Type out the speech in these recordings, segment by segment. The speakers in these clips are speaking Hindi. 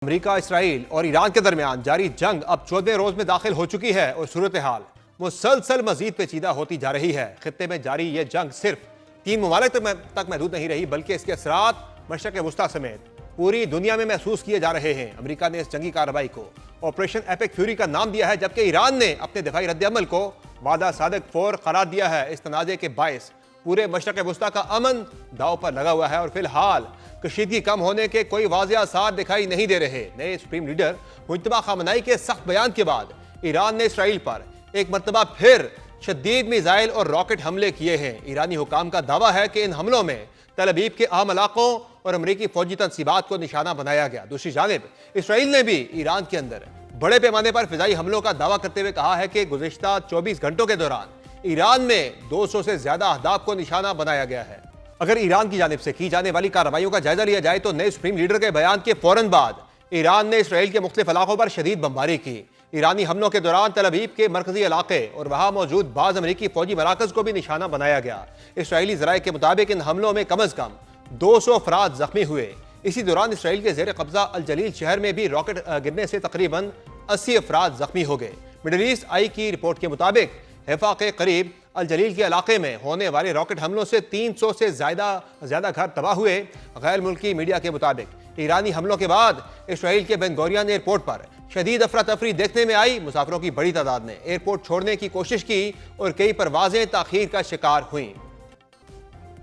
अमेरिका, इसराइल और ईरान के दरमियान जारी जंग अब 14वें रोज में दाखिल हो चुकी है और सूरत हाल मुसलसल मजीद पेचीदा होती जा रही है। खित्ते में जारी यह जंग सिर्फ 3 ममालिक तक महदूद नहीं रही, बल्कि इसके असरात मशरक़ वुस्ता समेत पूरी दुनिया में महसूस किए जा रहे हैं। अमेरिका ने इस जंगी कार्रवाई को ऑपरेशन एपिक फ्यूरी का नाम दिया है, जबकि ईरान ने अपने दिफाई रद्द-ए-अमल को वादा सादिक फोर करार दिया है। इस तनाज़े के बायस पूरे मशरक़ वुस्ता का अमन दाव पर लगा हुआ है और फिलहाल कशीदगी कम होने के कोई वाज़ेह आसार दिखाई नहीं दे रहे। नए सुप्रीम लीडर मुज्तबा खामनेई के सख्त बयान के बाद ईरान ने इसराइल पर एक मरतबा फिर शदीद मिसाइल और रॉकेट हमले किए हैं। ईरानी हुकाम का दावा है कि इन हमलों में तल अवीव के अहम इलाकों और अमरीकी फौजी तनसीबात को निशाना बनाया गया। दूसरी जानिब इसराइल ने भी ईरान के अंदर बड़े पैमाने पर फिजाई हमलों का दावा करते हुए कहा है कि गुज़िश्ता 24 घंटों के दौरान ईरान में 200 से ज्यादा अहदाफ को निशाना बनाया गया है। अगर ईरान की जानिब से की जाने वाली कार्रवाइयों का जायजा लिया जाए तो नए सुप्रीम लीडर के बयान के फौरन बाद ईरान ने इसराइल के मुख्तलिफ इलाकों पर शदीद बमबारी की। ईरानी हमलों के दौरान तल अवीव के मरकजी इलाके और वहां मौजूद बाज अमरीकी फौजी मराकज को भी निशाना बनाया गया। इसराइली ज़राए के मुताबिक इन हमलों में कम अज कम 200 अफराद जख्मी हुए। इसी दौरान इसराइल के जेर कब्जा अल जलील शहर में भी रॉकेट गिरने से तकरीबन 80 अफराद जख्मी हो गए। मिडल ईस्ट आई की रिपोर्ट के मुताबिक हैफा के करीब अल जलील के इलाके में होने वाले रॉकेट हमलों से 300 से ज्यादा घर तबाह हुए। गैर मुल्की मीडिया के मुताबिक ईरानी हमलों के बाद इसराइल के बेन गोरियन एयरपोर्ट पर शदीद अफरा तफरी देखने में आई। मुसाफिरों की बड़ी तादाद ने एयरपोर्ट छोड़ने की कोशिश की और कई परवाजें ताखीर का शिकार हुई।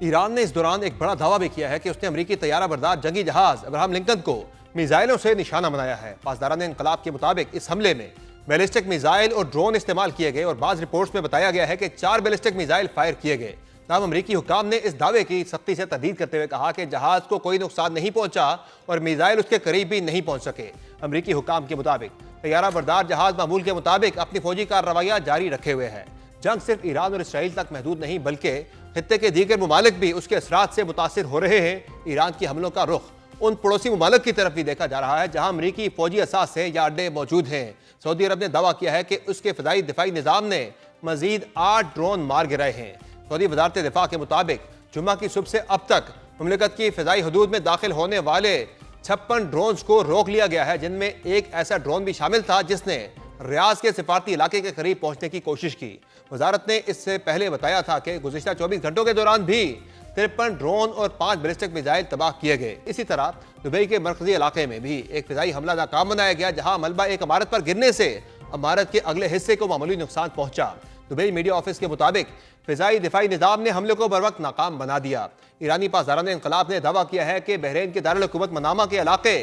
ईरान ने इस दौरान एक बड़ा दावा भी किया है कि उसने अमरीकी तैयारा बरदार जंगी जहाज अब्राहम लिंकन को मिसाइलों से निशाना बनाया है। पासदारान इंकलाब के मुताबिक इस हमले में बैलिस्टिक मिसाइल और ड्रोन इस्तेमाल किए गए और बाज़ रिपोर्ट्स में बताया गया है कि 4 बैलिस्टिक मिसाइल फायर किए गए। तमाम अमरीकी हुकाम ने इस दावे की सख्ती से तहदीद करते हुए कहा कि जहाज को कोई नुकसान नहीं पहुंचा और मिसाइल उसके करीब भी नहीं पहुंच सके। अमरीकी हुकाम के मुताबिक तैयारा बरदार जहाज मामूल के मुताबिक अपनी फौजी कार्रवाइयां जारी रखे हुए है। जंग सिर्फ ईरान और इसराइल तक महदूद नहीं, बल्कि खित्ते के दीगर ममालिक भी उसके असरात से मुतासिर हो रहे हैं। ईरान के हमलों का रुख उन पड़ोसी ममालिक की तरफ भी देखा जा रहा है जहां अमरीकी फौजी असासे या अड्डे मौजूद हैं। सऊदी अरब ने दावा किया है कि उसके फिजाई दिफाई निज़ाम ने मजीद 8 ड्रोन मार गिराए हैं। सऊदी वजारत दिफा के मुताबिक जुम्मा की सुबह से अब तक मुमलिकत की फिजाई हदूद में दाखिल होने वाले 56 ड्रोन्स को रोक लिया गया है, जिनमें एक ऐसा ड्रोन भी शामिल था जिसने रियाज के सिफारती इलाके के करीब पहुंचने की कोशिश की। वजारत ने इससे पहले बताया था कि गुज़िश्ता 24 घंटों के दौरान भी 53 ड्रोन और 5 बैलिस्टिक मिसाइल तबाह किए गए। इसी तरह दुबई के मरकजी इलाके में भी एक फिजाई हमला नाकाम बनाया गया, जहां मलबा एक इमारत पर गिरने से इमारत के अगले हिस्से को मामूली नुकसान पहुंचा। दुबई मीडिया ऑफिस के मुताबिक फिजाई दिफाई निज़ाम ने हमले को बर वक्त नाकाम बना दिया। ईरानी पासदारान इंकलाब ने दावा किया है कि बहरीन के दारुल हुकूमत मनामा के इलाके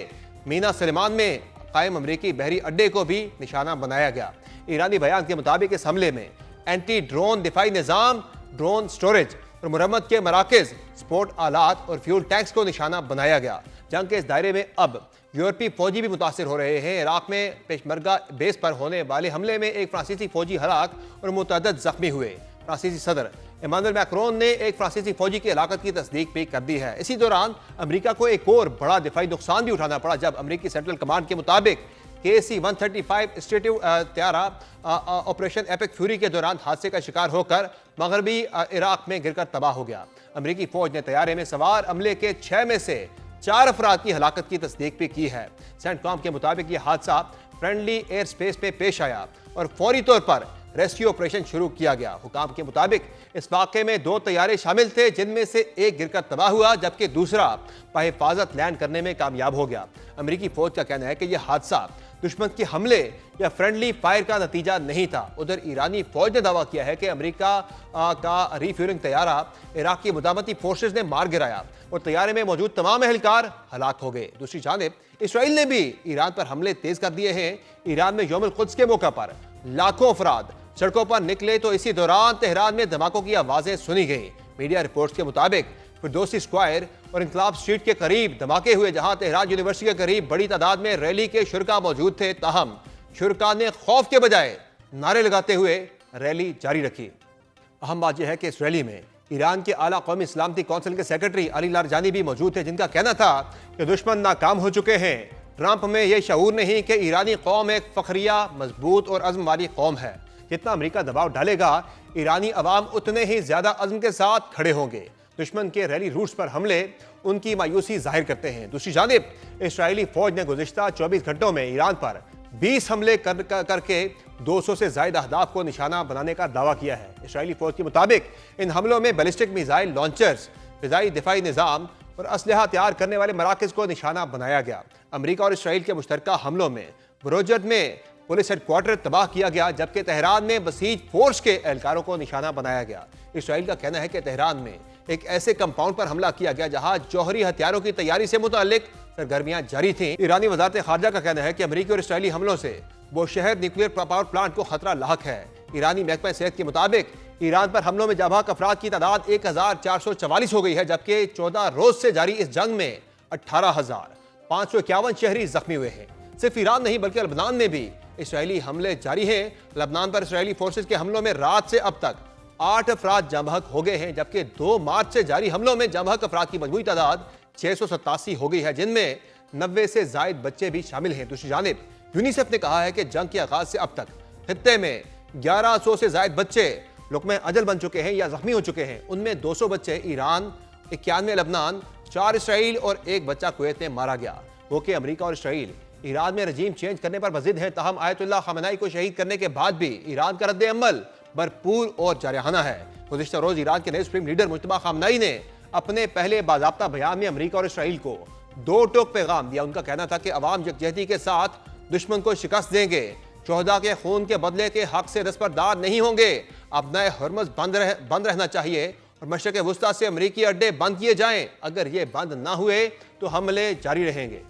मीना सलेमान में कायम अमरीकी बहरी अड्डे को भी निशाना बनाया गया। ईरानी बयान के मुताबिक इस हमले में एंटी ड्रोन दिफाई निज़ाम, ड्रोन स्टोरेज और मुरम्मत के मराकज, स्पोर्ट आलात और फ्यूल टैंक्स को निशाना बनाया गया। जंग के इस दायरे में अब यूरोपीय फौजी भी मुतासिर हो रहे हैं। इराक में पेशमरगा बेस पर होने वाले हमले में एक फ्रांसीसी फौजी हलाक और मुतअद्दिद जख्मी हुए। फ्रांसीसी सदर इमानुएल मैक्रोन ने एक फ्रांसीसी फौजी की हलाकत की तस्दीक भी कर दी है। इसी दौरान अमेरिका को एक और बड़ा दिफाई नुकसान भी उठाना पड़ा, जब अमेरिकी सेंट्रल कमांड के मुताबिक KC-135 स्ट्रेटिव त्यारा ऑपरेशन एपिक फ्यूरी के दौरान हादसे का शिकार होकर मगरबी इराक में गिरकर तबाह हो गया। अमेरिकी फौज ने तैयारे में सवार अमले के 6 में से 4 अफराद की हलाकत की तस्दीक भी की है। सेंटकॉम के मुताबिक यह हादसा फ्रेंडली एयर स्पेस में पेश आया और फौरी तौर पर रेस्क्यू ऑपरेशन शुरू किया गया। हुकाम के मुताबिक इस वाक़े में 2 तैयारे शामिल थे, जिनमें से एक गिरकर तबाह हुआ जबकि दूसरा बहिफाजत लैंड करने में कामयाब हो गया। अमेरिकी फौज का कहना है कि यह हादसा दुश्मन के हमले या फ्रेंडली फायर का नतीजा नहीं था। उधर ईरानी फौज ने दावा किया है कि अमेरिका का रिफ्यूलिंग तैयारा इराकी मुदामती फोर्सेज ने मार गिराया और तैयारे में मौजूद तमाम एहलकार हलाक हो गए। दूसरी जानिब इसराइल ने भी ईरान पर हमले तेज कर दिए हैं। ईरान में यौमुल कुद्स के मौके पर लाखों अफराद सड़कों पर निकले तो इसी दौरान तेहरान में धमाकों की आवाजें सुनी गई। मीडिया रिपोर्ट्स के मुताबिक फिरदौसी स्क्वायर और इनकलाब स्ट्रीट के करीब धमाके हुए, जहां तेहरान यूनिवर्सिटी के करीब बड़ी तादाद में रैली के शुरका मौजूद थे। ताहम शुरका ने खौफ के बजाय नारे लगाते हुए रैली जारी रखी। अहम बात यह है कि इस रैली में ईरान के आला कौमी सलामती कौंसिल के सेक्रेटरी अली लारजानी भी मौजूद थे, जिनका कहना था कि दुश्मन नाकाम हो चुके हैं। ट्रंप में यह शऊर नहीं कि ईरानी कौम एक फखरिया, मजबूत और अज़्म वाली कौम है। जितना अमेरिका दबाव डालेगा, ईरानी अवाम उतने ही ज्यादा अज़्म के साथ खड़े होंगे। दुश्मन के रैली रूट्स पर हमले उनकी मायूसी जाहिर करते हैं। दूसरी जानिब इस्राएली फौज ने गुज़िश्ता 24 घंटों में ईरान पर 20 हमले करके 200 से ज्यादा अहदाफ को निशाना बनाने का दावा किया है। इस्राएली फौज के मुताबिक इन हमलों में बैलिस्टिक मिसाइल लॉन्चर्स, फिजाई दिफाई निज़ाम और असलहा तैयार करने वाले मराकज़ को निशाना बनाया गया। अमरीका और इसराइल के मुश्तरका हमलों में बुरोजर्द में पुलिस हेडक्वार्टर तबाह किया गया, जबकि तेहरान में बसीज फोर्स के एहलकारों को निशाना बनाया गया। इसराइल का कहना है कि तेहरान में एक ऐसे कंपाउंड पर हमला किया गया जहां जौहरी हथियारों की तैयारी से मुतालिक सरगर्मियां जारी थीं। ईरानी वजारत खारजा का कहना है कि अमरीकी और इसराइली हमलों से वो शहर न्यूक्लियर पावर प्लांट को खतरा लाहक है। ईरानी महकमा सेहत के मुताबिक ईरान पर हमलों में जाबाक अफराद की तादाद 1444 हो गई है, जबकि 14 रोज से जारी इस जंग में 18,551 शहरी जख्मी हुए हैं। सिर्फ ईरान नहीं बल्कि लबनान में भी इसराइली हमले जारी हैं। लबनान पर इसराइली फोर्सेज के हमलों में रात से अब तक 8 अफराद जामबहक हो गए हैं, जबकि 2 मार्च से जारी हमलों में जामबहक अफराद की मजमूई तादाद 687 हो गई है, जिनमें 90 से जायद बच्चे भी शामिल हैं। दूसरी जानिब यूनिसेफ ने कहा है कि जंग के आगाज से अब तक खित्ते में 1100 से जायद बच्चे लुक़्मे अजल बन चुके हैं या जख्मी हो चुके हैं। उनमें 200 बच्चे ईरान, 91 लबनान, 4 इसराइल और 1 बच्चा कुवैत में मारा गया। वो कि अमरीका और इसराइल ईरान में रजीम चेंज करने पर मजिद है, ताहम आयतुल्लाह खमेनी को शहीद करने के बाद भी ईरान का रद्द अमल भरपूर और जारहाना है। गुज़िश्ता रोज ईरान के नए सुप्रीम लीडर मुज्तबा खमेनी ने अपने पहले बाज़ाब्ता बयान में अमरीका और इसराइल को 2 टोक पैगाम दिया। उनका कहना था कि अवाम यकजहती के साथ दुश्मन को शिकस्त देंगे, शोहदा के खून के बदले के हक से दस्तबरदार नहीं होंगे, अपना हुर्मुज़ बंद रहना चाहिए और मशरिक़ वुस्ता से अमरीकी अड्डे बंद किए जाएं। अगर ये बंद ना हुए तो हमले जारी रहेंगे।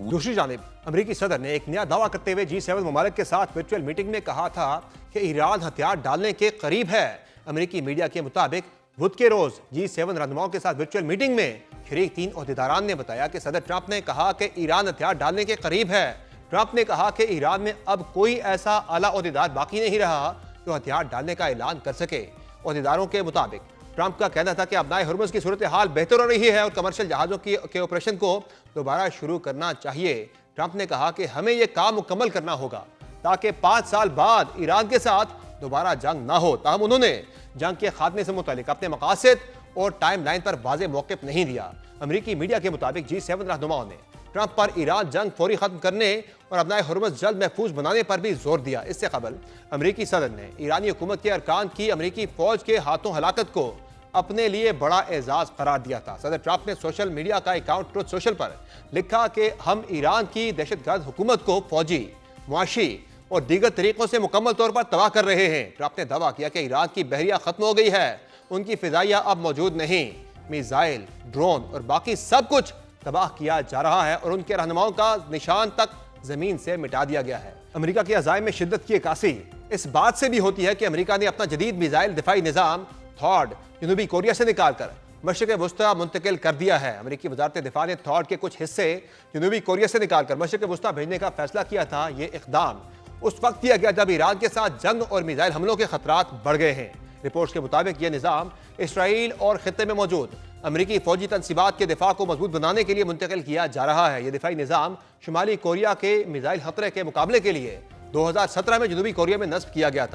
दूसरी जानिब अमरीकी सदर ने एक नया दावा करते हुए G7 ममालिक के साथ वर्चुअल मीटिंग में कहा था कि ईरान हथियार डालने के करीब है। अमरीकी मीडिया के मुताबिक बुध के रोज G7 रहनुमाओं के साथ वर्चुअल मीटिंग में शरीक 3 ओहदेदारान ने बताया कि सदर ट्रंप ने कहा कि ईरान हथियार डालने के करीब है। ट्रंप ने कहा कि ईरान में अब कोई ऐसा आला ओहदेदार बाकी नहीं रहा जो हथियार डालने का ऐलान कर सके। ओहदेदारों के मुताबिक ट्रंप का कहना था कि अपनाए हुर्मुज़ की सूरत हाल बेहतर हो रही है और कमर्शियल जहाज़ों के ऑपरेशन को दोबारा शुरू करना चाहिए। ट्रंप ने कहा कि हमें यह काम मुकम्मल करना होगा ताकि 5 साल बाद ईरान के साथ दोबारा जंग ना हो। ताहम उन्होंने जंग के खात्मे से मुतालिक अपने मकासद और टाइम लाइन पर वाज़ेह मौक़िफ़ नहीं दिया। अमरीकी मीडिया के मुताबिक G7 रहनुमाओं ने ट्रंप पर ईरान जंग फौरी खत्म करने और अपना हुर्मुज़ जल्द महफूज बनाने पर भी जोर दिया। इससे कबल अमरीकी सदर ने ईरानी हुकूमत के अरकान की अमरीकी फौज के हाथों हलाकत को अपने लिए बड़ा एजाज करार दिया था। सदर ट्रंप ने सोशल मीडिया का अकाउंट ट्रुथ सोशल पर लिखा कि हम ईरान की दहशतगर्द हुकूमत को फौजी, मुआशी और दीगर तरीकों से मुकम्मल तौर पर तबाह कर रहे हैं। ट्रंप ने दावा किया कि ईरान की बहरिया खत्म हो गई है, उनकी फिजाइया अब मौजूद नहीं, मिसाइल, ड्रोन और बाकी सब कुछ तबाह किया जा रहा है और उनके रहनुमाओं का निशान तक जमीन से मिटा दिया गया है। अमेरिका के अज़ाइम में शिद्दत की अक्कासी इस बात से भी होती है कि अमेरिका ने अपना जदीद मिसाइल दिफाई निज़ाम थॉड जनूबी कोरिया से निकालकर मशरिक़ वुस्ता मुंतकिल कर दिया है। अमेरिकी वजारत दिफा ने थॉड के कुछ हिस्से जनूबी कोरिया से निकालकर मशरिक़ वुस्ता भेजने का फैसला किया था। ये इक़दाम उस वक्त किया गया जब ईरान के साथ जंग और मिसाइल हमलों के खतरात बढ़ गए हैं। रिपोर्ट्स के मुताबिक यह निज़ाम इसराइल और खित्ते में मौजूद अमरीकी फौजी तनसीबात के दिफा को मजबूत बनाने के लिए मुंतकिल किया जा रहा है। यह दिफाई निज़ाम शुमाली कोरिया के मिसाइल खतरे के मुकाबले के लिए 2017 में जनूबी कोरिया में नस्ब किया गया था।